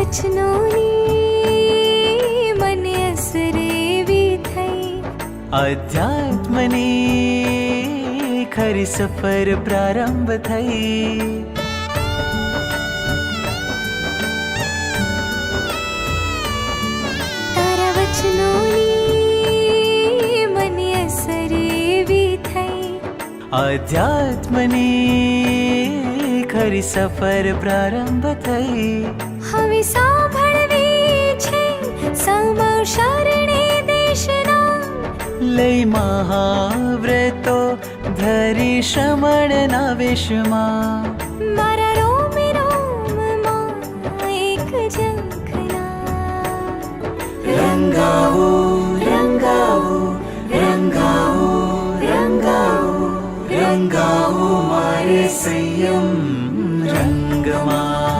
વચનોની મને અસર એવી થઈ, અધ્યાત્મની ખરી સફર પ્રારંભ થઈ. તારા વચનોની મને અસર એવી થઈ, અધ્યાત્મની ખરી સફર પ્રારંભ થઈ. હવે સાંભળવી છે સમર શરણે દેશના, લઈ મહાવ્રતો ધરી શ્રમણના વેશમાં. મારા રોમે રોમમાં એક ઝંખના. રંગાવો રંગાવો રંગાવો રંગાવો રંગાવો મારે સંયમ રંગમાં.